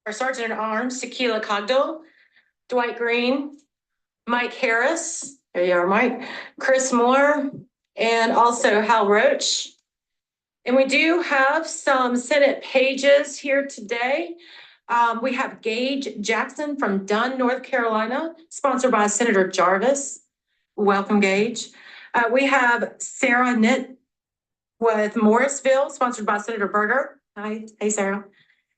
our Sergeant at Arms, Tequila Cogdell, Dwight Green, Mike Harris, there you are, Mike, Chris Moore, and also Hal Roach. And we do have some Senate pages here today. We have Gage Jackson from Dunn, North Carolina, sponsored by Senator Jarvis. Welcome, Gage. We have Sarah Nitt with Morrisville, sponsored by Senator Berger. Hi, hey, Sarah.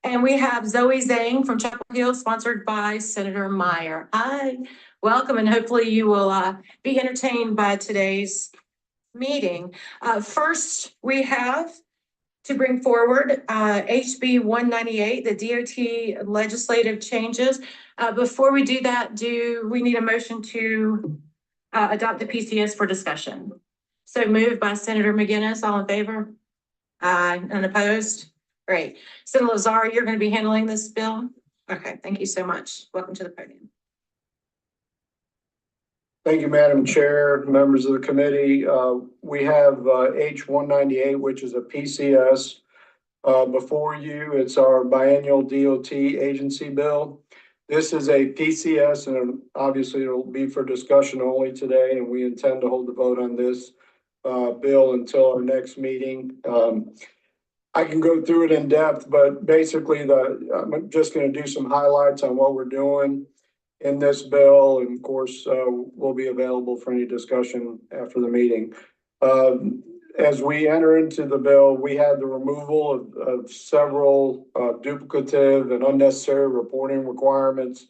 And we have Zoe Zhang from Chapel Hill, sponsored by Senator Meyer. Hi, welcome, and hopefully you will be entertained by today's meeting. First, we have to bring forward HB 198, the DOT legislative changes. Before we do that, do we need a motion to adopt the PCS for discussion? So moved by Senator McGinnis. All in favor? Aye. Unopposed? Great. Senator Lazar, you're going to be handling this bill? Okay, thank you so much. Welcome to the podium. Thank you, Madam Chair, members of the committee. We have H198, which is a PCS. Before you, it's our biennial DOT agency bill. This is a PCS, and obviously it'll be for discussion only today, and we intend to hold the vote on this bill until our next meeting. I can go through it in depth, but basically I'm just going to do some highlights on what we're doing in this bill, and of course, we'll be available for any discussion after the meeting. As we enter into the bill, we had the removal of several duplicative and unnecessary reporting requirements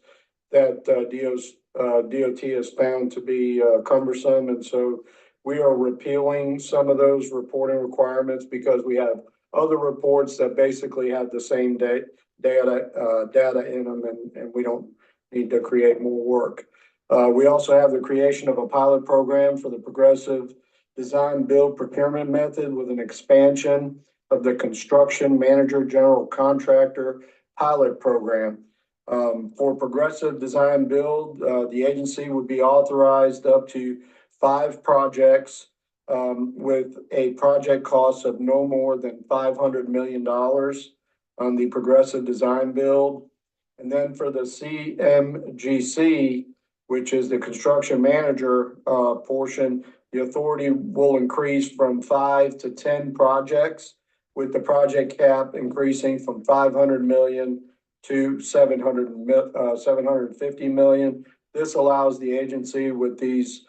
that DOT has found to be cumbersome, and so we are repealing some of those reporting requirements because we have other reports that basically have the same data in them, and we don't need to create more work. We also have the creation of a pilot program for the progressive design build procurement method with an expansion of the construction manager general contractor pilot program. For progressive design build, the agency would be authorized up to 5 projects with a project cost of no more than $500 million on the progressive design build. And then for the CMGC, which is the construction manager portion, the authority will increase from 5 to 10 projects, with the project cap increasing from $500 million to $750 million. This allows the agency with these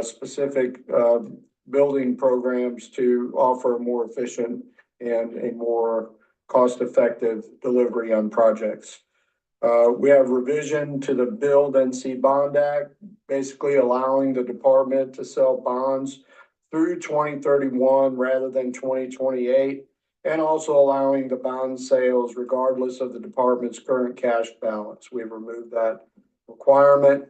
specific building programs to offer a more efficient and a more cost-effective delivery on projects. We have revision to the Build NC Bond Act, basically allowing the department to sell bonds through 2031 rather than 2028, and also allowing the bond sales regardless of the department's current cash balance. We've removed that requirement.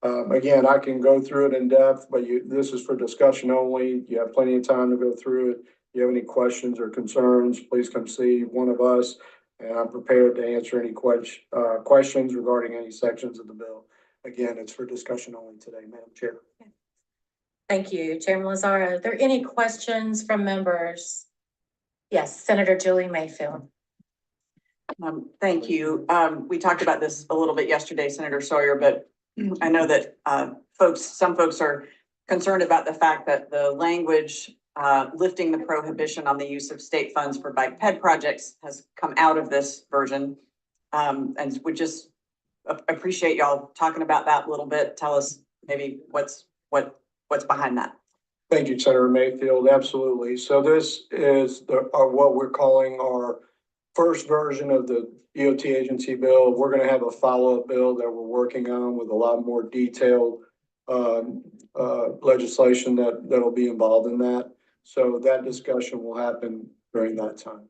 Again, I can go through it in depth, but this is for discussion only. You have plenty of time to go through it. If you have any questions or concerns, please come see one of us, and I'm prepared to answer any questions regarding any sections of the bill. Again, it's for discussion only today, Madam Chair. Thank you, Chairman Lazar. Are there any questions from members? Yes, Senator Julie Mayfield. Thank you. We talked about this a little bit yesterday, Senator Sawyer, but I know that some folks are concerned about the fact that the language lifting the prohibition on the use of state funds for bike ped projects has come out of this version, and would just appreciate y'all talking about that a little bit. Tell us maybe what's behind that. Thank you, Senator Mayfield. Absolutely. So this is what we're calling our first version of the DOT agency bill. We're going to have a follow-up bill that we're working on with a lot more detailed legislation that'll be involved in that. So that discussion will happen during that time.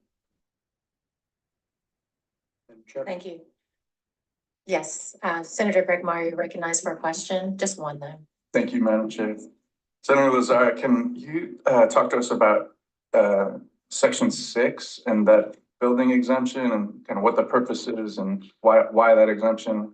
Thank you. Yes, Senator Greg Meyer, you're recognized for a question. Just one though. Thank you, Madam Chair. Senator Lazar, can you talk to us about Section 6 and that building exemption and kind of what the purpose is and why that exemption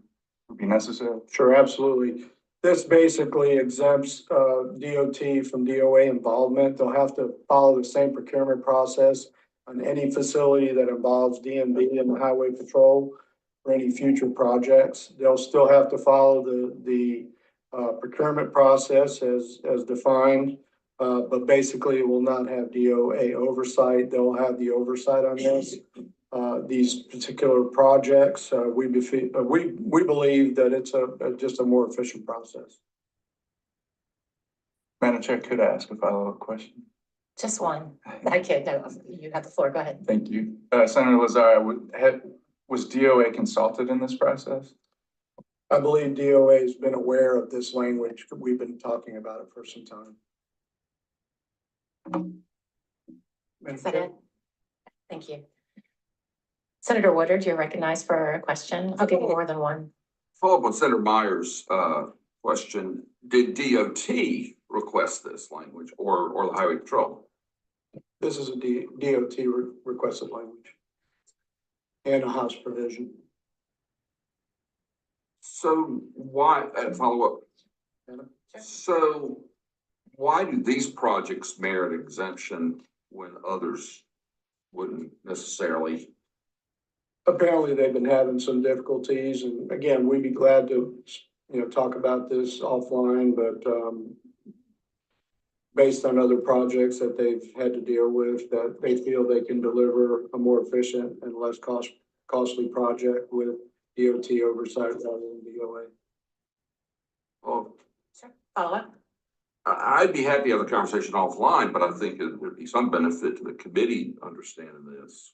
would be necessary? Sure, absolutely. This basically exempts DOT from DOA involvement. They'll have to follow the same procurement process on any facility that involves DMV and the Highway Patrol. for any future projects. They'll still have to follow the procurement process as defined. But basically it will not have DOA oversight. They'll have the oversight on this. These particular projects, we believe that it's just a more efficient process. Madam Chair, could I ask a follow-up question? Just one. I can't, no, you have the floor. Go ahead. Thank you. Senator Lazar, was DOA consulted in this process? I believe DOA has been aware of this language. We've been talking about it for some time. Is that it? Thank you. Senator Woodard, you're recognized for a question. I'll give you more than one. Follow up on Senator Meyer's question. Did DOT request this language or the Highway Patrol? This is a DOT requested language and a House provision. So why, follow up. So why do these projects merit exemption when others wouldn't necessarily? Apparently they've been having some difficulties, and again, we'd be glad to, talk about this offline, but, based on other projects that they've had to deal with, that they feel they can deliver a more efficient and less costly project with DOT oversight rather than DOA. Well, Sure. Follow up. I'd be happy to have a conversation offline, but I think it would be some benefit to the committee understanding this.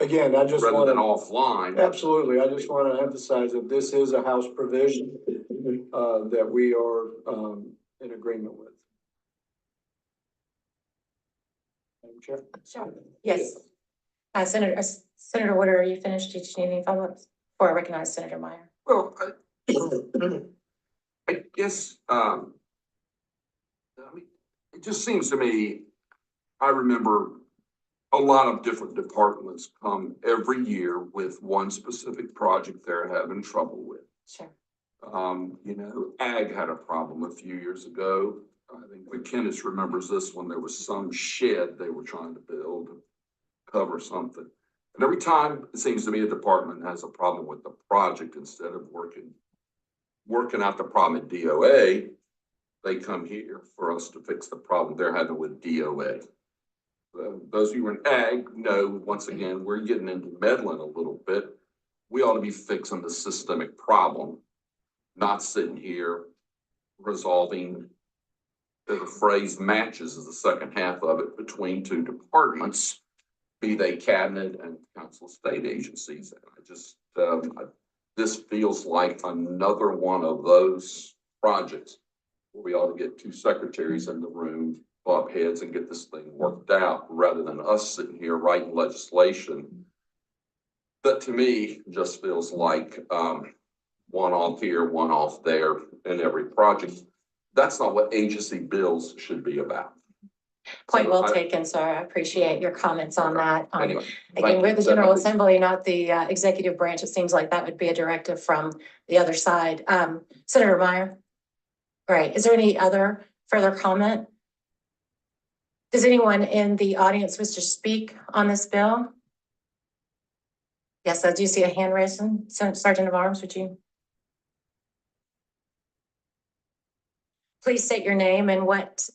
Again, I just rather want than to, offline. absolutely, I just want to emphasize that this is a House provision that we are in agreement with. Madam Chair? Sure. Yes. Senator Woodard, are you finished? Did you need any follow-ups? Before I recognize Senator Meyer. Well, I guess, I mean, it just seems to me, I remember a lot of different departments come every year with one specific project they're having trouble with. Sure. Ag had a problem a few years ago. I think McKinnis remembers this when there was some shed they were trying to build, cover something. And every time it seems to me a department has a problem with the project, instead of working out the problem at DOA, they come here for us to fix the problem they're having with DOA. Those of you in ag know, once again, we're getting into meddling a little bit. We ought to be fixing the systemic problem, not sitting here resolving, the phrase matches is the second half of it, between two departments, be they cabinet and council state agencies. And I just, this feels like another one of those projects where we ought to get two secretaries in the room, bump heads and get this thing worked out, rather than us sitting here writing legislation that to me just feels like one off here, one off there in every project. That's not what agency bills should be about. Point well taken, sir. I appreciate your comments on that. Anyway, Again, we're the General Assembly, not the executive branch. It seems like that would be a directive from the other side. Senator Meyer? Great. Is there any other further comment? Does anyone in the audience wish to speak on this bill? Yes, I do see a hand raising. Sergeant of Arms, would you? Please state your name and what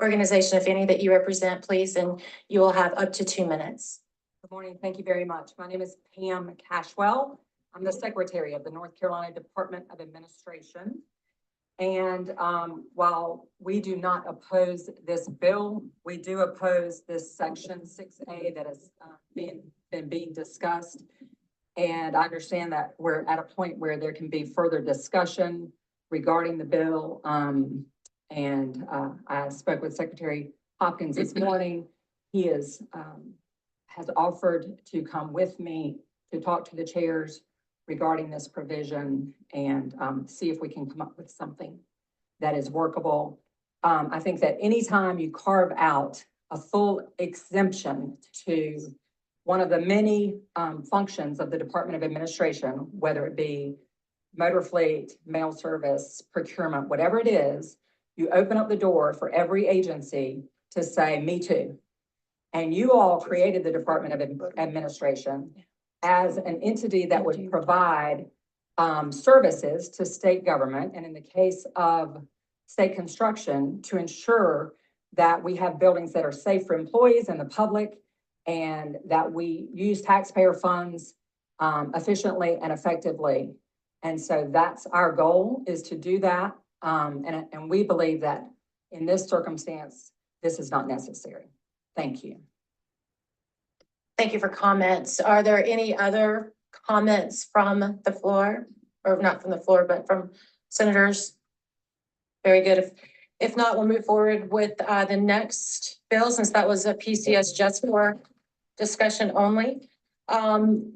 organization, if any, that you represent, please, and you will have up to 2 minutes. Good morning. Thank you very much. My name is Pam Cashwell. I'm the Secretary of the North Carolina Department of Administration. And while we do not oppose this bill, we do oppose this section 6A that has been being discussed. And I understand that we're at a point where there can be further discussion regarding the bill. I spoke with Secretary Hopkins this morning. He has offered to come with me to talk to the chairs regarding this provision and see if we can come up with something that is workable. I think that anytime you carve out a full exemption to one of the many functions of the Department of Administration, whether it be motor fleet, mail service, procurement, whatever it is, you open up the door for every agency to say, me too. And you all created the Department of Administration. as an entity that would provide services to state government, and in the case of state construction, to ensure that we have buildings that are safe for employees and the public, and that we use taxpayer funds efficiently and effectively. And so that's our goal, is to do that. And we believe that in this circumstance, this is not necessary. Thank you. Thank you for comments. Are there any other comments from the floor? Or not from the floor, but from senators? Very good. If not, we'll move forward with the next bill, since that was a PCS just for discussion only.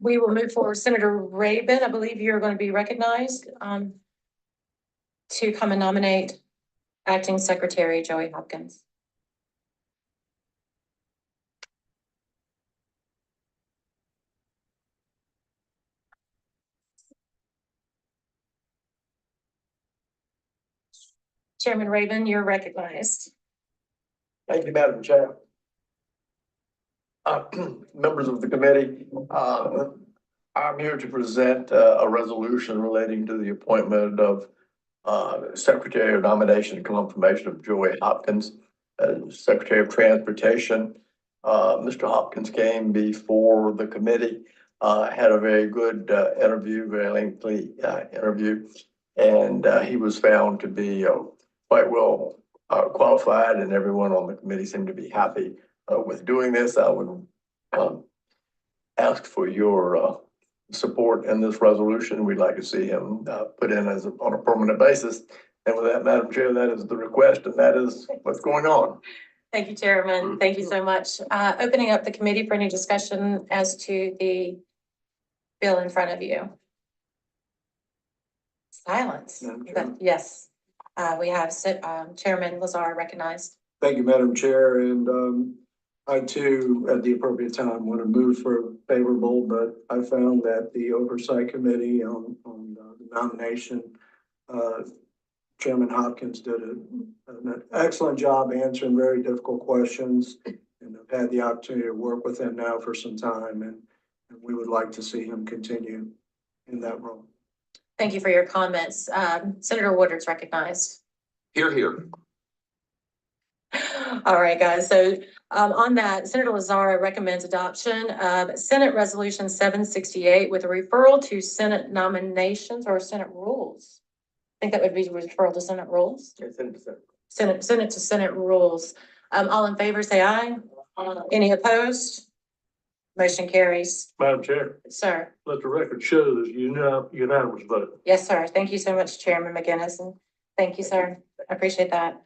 We will move forward. Senator Rabin, I believe you're going to be recognized to come and nominate Acting Secretary Joey Hopkins. Chairman Rabin, you're recognized. Thank you, Madam Chair. Members of the committee, I'm here to present a resolution relating to the appointment of Secretary of Nomination and Confirmation of Joey Hopkins as Secretary of Transportation. Mr. Hopkins came before the committee, had a very good interview, very lengthy interview, and he was found to be quite well qualified, and everyone on the committee seemed to be happy with doing this. I would ask for your support in this resolution. We'd like to see him put in on a permanent basis. And with that, Madam Chair, that is the request, and that is what's going on. Thank you, Chairman. Thank you so much. Opening up the committee for any discussion as to the bill in front of you. Silence. Madam Chair. Yes, we have Chairman Lazar recognized. Thank you, Madam Chair, and I too, at the appropriate time, want to move for favorable, but I found that the Oversight Committee on the nomination, Chairman Hopkins did an excellent job answering very difficult questions, and I've had the opportunity to work with him now for some time, and we would like to see him continue in that role. Thank you for your comments. Senator Woodard's recognized. Here, here. All right, guys. So on that, Senator Lazara recommends adoption of Senate Resolution 768 with a referral to Senate nominations or Senate rules. I think that would be referral to Senate rules. Senate to Senate rules. All in favor, say aye. Any opposed? Motion carries. Madam Chair, Sir. let the record show there's unanimous vote. Yes, sir. Thank you so much, Chairman McGinnis, and thank you, sir. I appreciate that.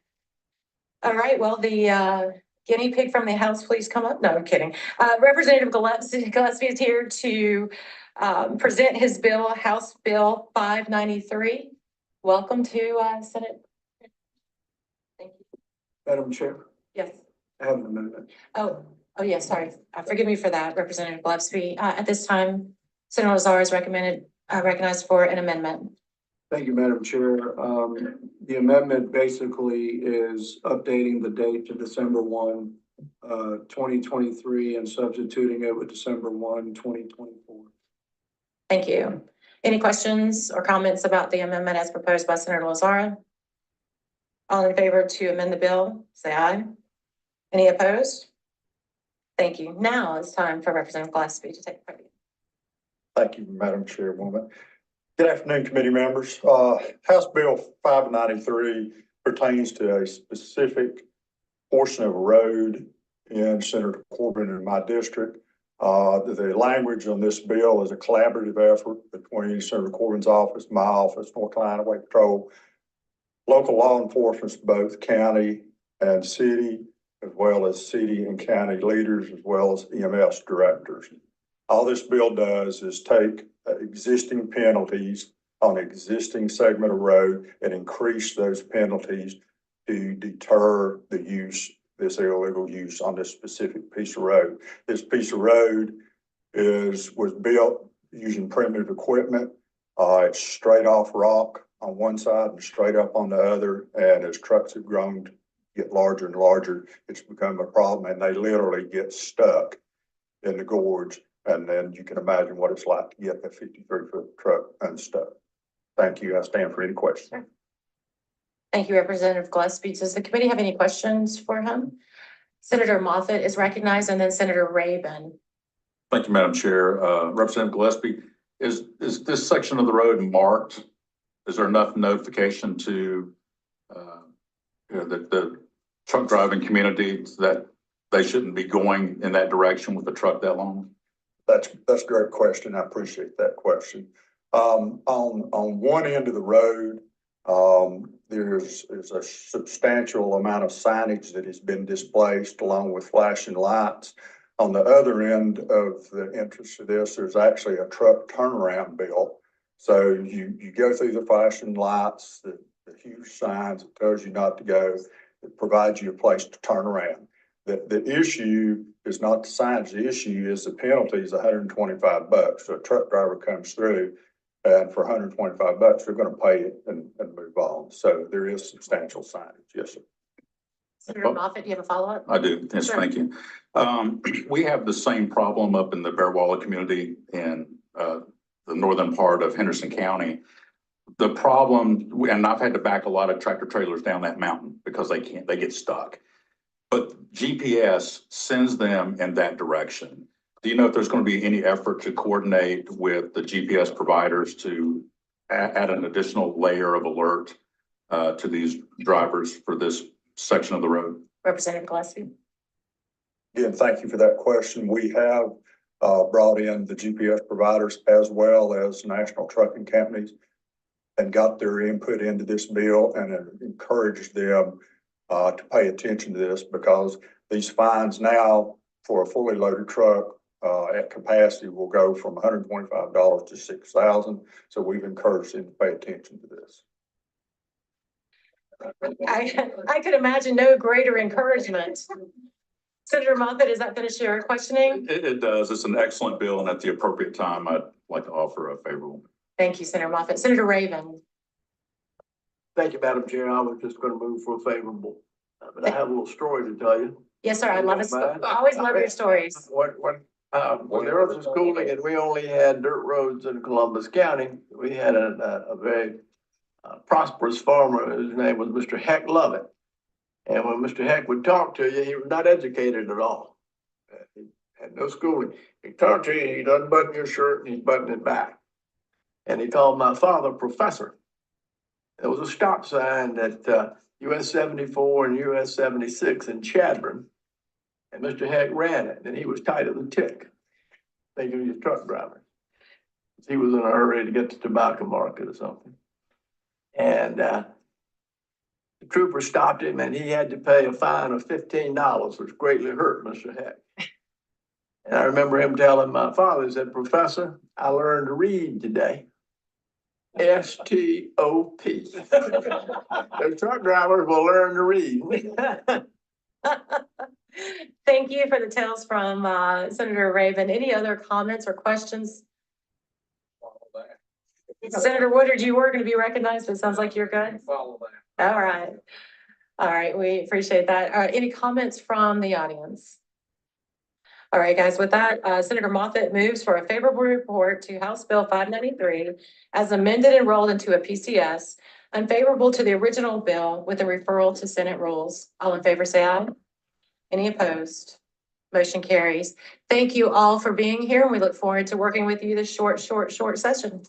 All right, well, the guinea pig from the House, please come up. No, I'm kidding. Representative Gillespie is here to present his bill, House Bill 593. Welcome to Senate. Thank you. Madam Chair, Yes. I have an amendment. Oh, yes, sorry. Forgive me for that, Representative Gillespie. At this time, Senator Lazar is recognized for an amendment. Thank you, Madam Chair. The amendment basically is updating the date to December 1, 2023 and substituting it with December 1, 2024. Thank you. Any questions or comments about the amendment as proposed by Senator Lazara? All in favor to amend the bill, say aye. Any opposed? Thank you. Now it's time for Representative Gillespie to take the podium. Thank you, Madam Chairwoman. Good afternoon, committee members. House Bill 593 pertains to a specific portion of a road in Senator Corbin in my district. The language on this bill is a collaborative effort between Senator Corbin's office, my office, North Carolina Highway Patrol, local law enforcement, both county and city, as well as city and county leaders, as well as EMS directors. All this bill does is take existing penalties on existing segment of road and increase those penalties to deter the use, this illegal use on this specific piece of road. This piece of road was built using primitive equipment. It's straight off rock on one side and straight up on the other. And as trucks have grown to get larger and larger, it's become a problem, and they literally get stuck in the gorge. And then you can imagine what it's like to get a 53-foot truck unstuck. Thank you. I stand for any questions. Thank you, Representative Gillespie. Does the committee have any questions for him? Senator Moffett is recognized, and then Senator Rabin. Thank you, Madam Chair. Representative Gillespie, is this section of the road marked? Is there enough notification to, the truck driving community that they shouldn't be going in that direction with the truck that long? That's a great question. I appreciate that question. On one end of the road, there's a substantial amount of signage that has been displaced along with flashing lights. On the other end of the entrance to this, there's actually a truck turnaround bill. So you go through the flashing lights, the huge signs that tells you not to go, it provides you a place to turn around. The issue is not the signs. The issue is the penalty is $125. So a truck driver comes through and for $125, they're going to pay it and move on. So there is substantial signage. Yes, sir. Senator Moffett, do you have a follow-up? I do. Yes, Sure. thank you. We have the same problem up in the Bear Walla community in the northern part of Henderson County. The problem, and I've had to back a lot of tractor trailers down that mountain because they get stuck. But GPS sends them in that direction. Do you know if there's going to be any effort to coordinate with the GPS providers to add an additional layer of alert to these drivers for this section of the road? Representative Gillespie. Again, thank you for that question. We have brought in the GPS providers as well as national trucking companies and got their input into this bill and encouraged them to pay attention to this because these fines now for a fully loaded truck at capacity will go from $125 to $6,000. So we've encouraged them to pay attention to this. I could imagine no greater encouragement. Senator Moffett, does that finish your questioning? It does. It's an excellent bill, and at the appropriate time, I'd like to offer a favorable. Thank you, Senator Moffett. Senator Rabin. Thank you, Madam Chair. I was just gonna move for a favorable, but I have a little story to tell you. Yes, sir. I love it. I always love your stories. When there was a schooling and we only had dirt roads in Columbus County, we had a very prosperous farmer. His name was Mr. Heck Lovett. And when Mr. Heck would talk to you, he was not educated at all. He had no schooling. He talked to you, he doesn't button your shirt and he's buttoning it back. And he called my father professor. There was a stop sign at US 74 and US 76 in Chadron. And Mr. Heck ran it, and he was tight as a tick, thinking he was a truck driver. He was in a hurry to get to tobacco market or something. And the trooper stopped him, and he had to pay a fine of $15, which greatly hurt Mr. Heck. And I remember him telling my father, he said, "Professor, I learned to read today." S-T-O-P. The truck drivers will learn to read. Thank you for the tales from Senator Rabin. Any other comments or questions? Senator Woodard, you were going to be recognized, but it sounds like you're good. Follow that. All right. All right. We appreciate that. Any comments from the audience? All right, guys, with that, Senator Moffett moves for a favorable report to House Bill 593 as amended and rolled into a PCS, unfavorable to the original bill with a referral to Senate rules. All in favor, say aye. Any opposed? Motion carries. Thank you all for being here, and we look forward to working with you this short session.